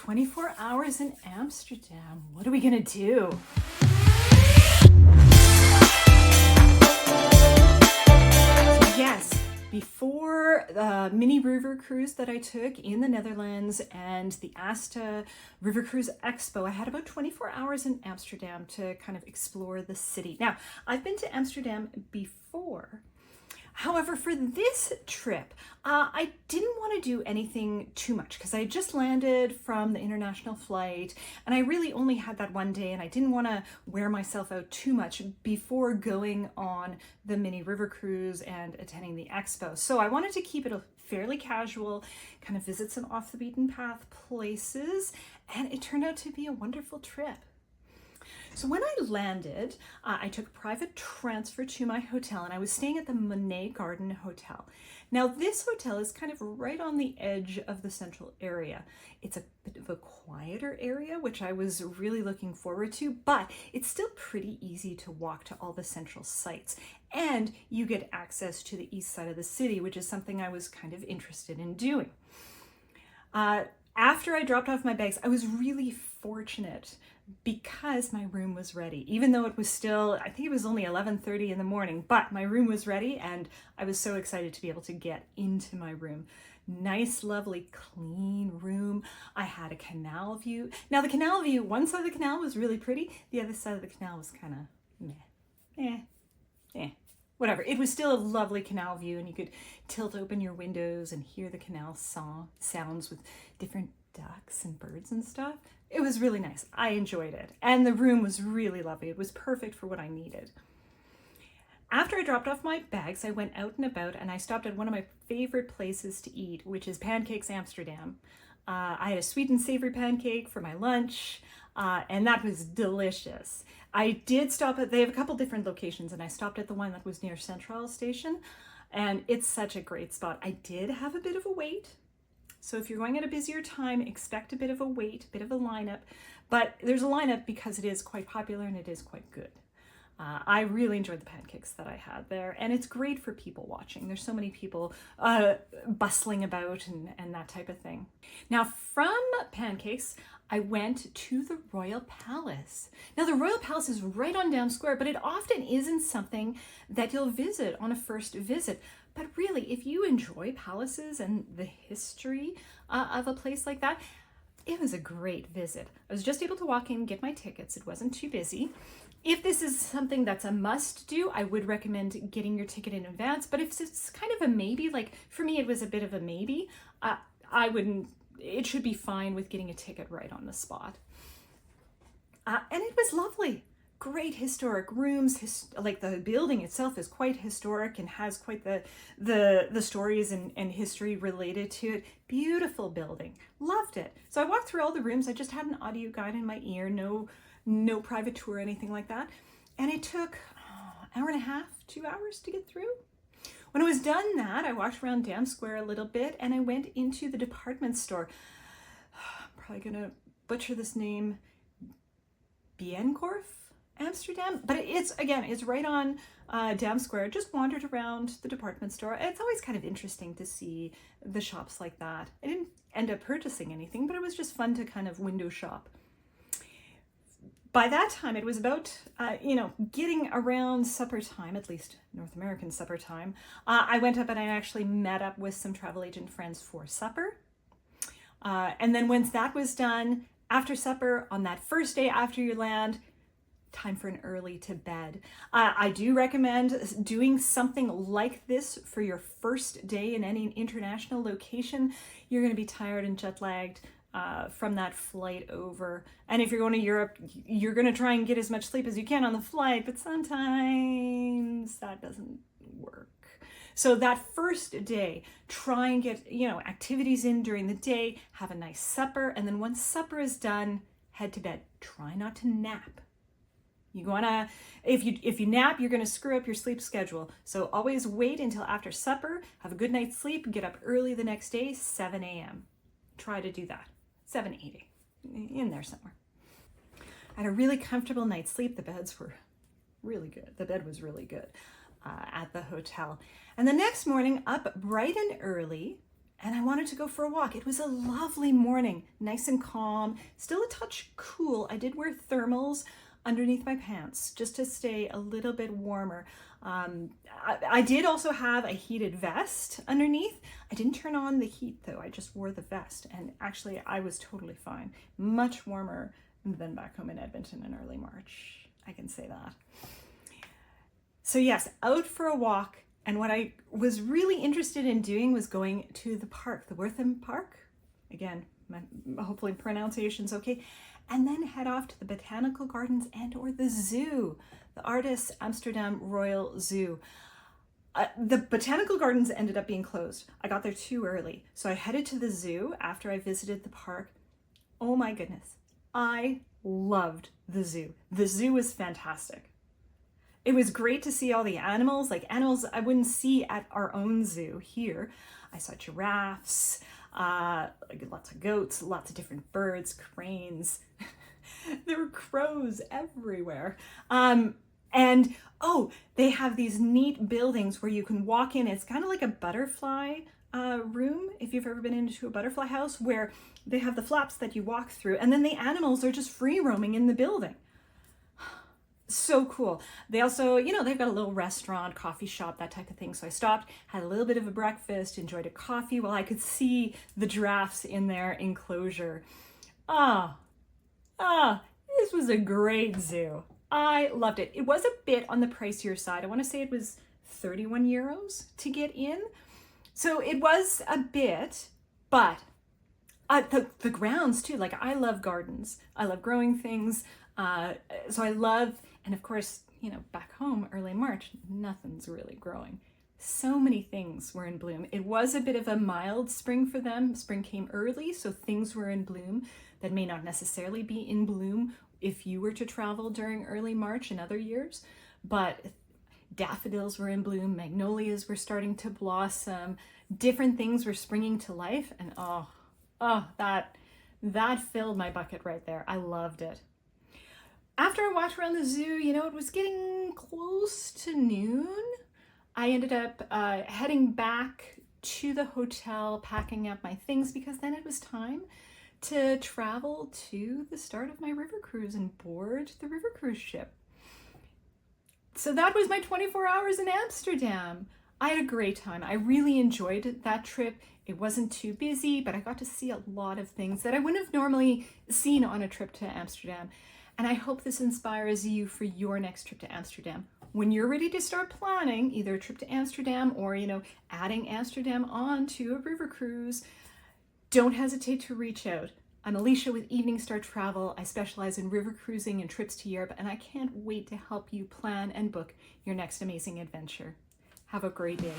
24 hours in Amsterdam. What are we gonna do? So yes, before the mini river cruise that I took in the Netherlands and the Asta River Cruise Expo, I had about 24 hours in Amsterdam to kind of explore the city. Now, I've been to Amsterdam before. However, for this trip, I didn't want to do anything too much because I had just landed from the international flight and I really only had that one day and I didn't want to wear myself out too much before going on the mini river cruise and attending the expo. So I wanted to keep it a fairly casual, kind of visit some off the beaten path places, and it turned out to be a wonderful trip. So when I landed, I took a private transfer to my hotel and I was staying at the Monet Garden Hotel. Now this hotel is kind of right on the edge of the central area. It's a bit of a quieter area, which I was really looking forward to, but it's still pretty easy to walk to all the central sites. And you get access to the east side of the city, which is something I was kind of interested in doing. After I dropped off my bags, I was really fortunate because my room was ready, even though it was still, I think it was only 11:30 in the morning, but my room was ready and I was so excited to be able to get into my room. Nice, lovely, clean room. I had a canal view. Now the canal view, one side of the canal was really pretty. The other side of the canal was kind of whatever. It was still a lovely canal view and you could tilt open your windows and hear the canal sounds with different ducks and birds and stuff. It was really nice. I enjoyed it. And the room was really lovely. It was perfect for what I needed. After I dropped off my bags, I went out and about and I stopped at one of my favorite places to eat, which is Pancakes Amsterdam. I had a sweet and savory pancake for my lunch, and that was delicious. I did stop at, they have a couple different locations, and I stopped at the one that was near Central Station, and it's such a great spot. I did have a bit of a wait. So if you're going at a busier time, expect a bit of a wait, a bit of a lineup, but there's a lineup because it is quite popular and it is quite good. I really enjoyed the pancakes that I had there, and it's great for people watching. There's so many people bustling about and that type of thing. Now from Pancakes, I went to the Royal Palace. Now the Royal Palace is right on Dam Square, but it often isn't something that you'll visit on a first visit. But really, if you enjoy palaces and the history of a place like that, it was a great visit. I was just able to walk in and get my tickets. It wasn't too busy. If this is something that's a must do, I would recommend getting your ticket in advance. But if it's kind of a maybe, like for me, it was a bit of a maybe, I wouldn't, it should be fine with getting a ticket right on the spot. And it was lovely. Great historic rooms, like the building itself is quite historic and has quite the stories and history related to it. Beautiful building, loved it. So I walked through all the rooms. I just had an audio guide in my ear, no private tour or anything like that. And it took an hour and a half, 2 hours to get through. When I was done that, I walked around Dam Square a little bit and I went into the department store. I'm probably gonna butcher this name, Bijenkorf Amsterdam, but it's right on Dam Square. Just wandered around the department store. It's always kind of interesting to see the shops like that. I didn't end up purchasing anything, but it was just fun to kind of window shop. By that time, it was about, getting around supper time, at least North American supper time. I went up and I actually met up with some travel agent friends for supper. And then once that was done, after supper, on that first day after you land, time for an early to bed. I do recommend doing something like this for your first day in any international location. You're going to be tired and jet lagged from that flight over. And if you're going to Europe, you're going to try and get as much sleep as you can on the flight, but sometimes that doesn't work. So that first day, try and get, activities in during the day, have a nice supper, and then once supper is done, head to bed. Try not to nap. If you nap, you're gonna screw up your sleep schedule. So always wait until after supper, have a good night's sleep, get up early the next day, 7 a.m. Try to do that. 7, 8, in there somewhere. I had a really comfortable night's sleep. The beds were really good. The bed was really good at the hotel. And the next morning, up bright and early, and I wanted to go for a walk. It was a lovely morning, nice and calm, still a touch cool. I did wear thermals underneath my pants just to stay a little bit warmer. I did also have a heated vest underneath. I didn't turn on the heat though, I just wore the vest, and actually I was totally fine. Much warmer than back home in Edmonton in early March, I can say that. So yes, out for a walk, and what I was really interested in doing was going to the park, the Wortham Park. Again, hopefully pronunciation's okay. And then head off to the botanical gardens and or the zoo, the Artis Amsterdam Royal Zoo. The botanical gardens ended up being closed. I got there too early. So I headed to the zoo after I visited the park. Oh my goodness, I loved the zoo. The zoo was fantastic. It was great to see all the animals, like animals I wouldn't see at our own zoo here. I saw giraffes, like lots of goats, lots of different birds, cranes. There were crows everywhere. And oh, they have these neat buildings where you can walk in. It's kind of like a butterfly room, if you've ever been into a butterfly house, where they have the flaps that you walk through, and then the animals are just free roaming in the building. So cool. They also, they've got a little restaurant, coffee shop, that type of thing. So I stopped, had a little bit of a breakfast, enjoyed a coffee while I could see the giraffes in their enclosure. This was a great zoo. I loved it. It was a bit on the pricier side. I want to say it was 31 euros to get in. So it was a bit, but the grounds too. Like, I love gardens. I love growing things. So I love, and of course, back home, early March, nothing's really growing. So many things were in bloom. It was a bit of a mild spring for them. Spring came early, so things were in bloom that may not necessarily be in bloom if you were to travel during early March in other years. But daffodils were in bloom, magnolias were starting to blossom, different things were springing to life, and that filled my bucket right there. I loved it. After I walked around the zoo, it was getting close to noon. I ended up heading back to the hotel, packing up my things, because then it was time to travel to the start of my river cruise and board the river cruise ship. So that was my 24 hours in Amsterdam. I had a great time. I really enjoyed that trip. It wasn't too busy, but I got to see a lot of things that I wouldn't have normally seen on a trip to Amsterdam. And I hope this inspires you for your next trip to Amsterdam. When you're ready to start planning either a trip to Amsterdam or, adding Amsterdam on to a river cruise, don't hesitate to reach out. I'm Alicia with Evening Star Travel. I specialize in river cruising and trips to Europe, and I can't wait to help you plan and book your next amazing adventure. Have a great day.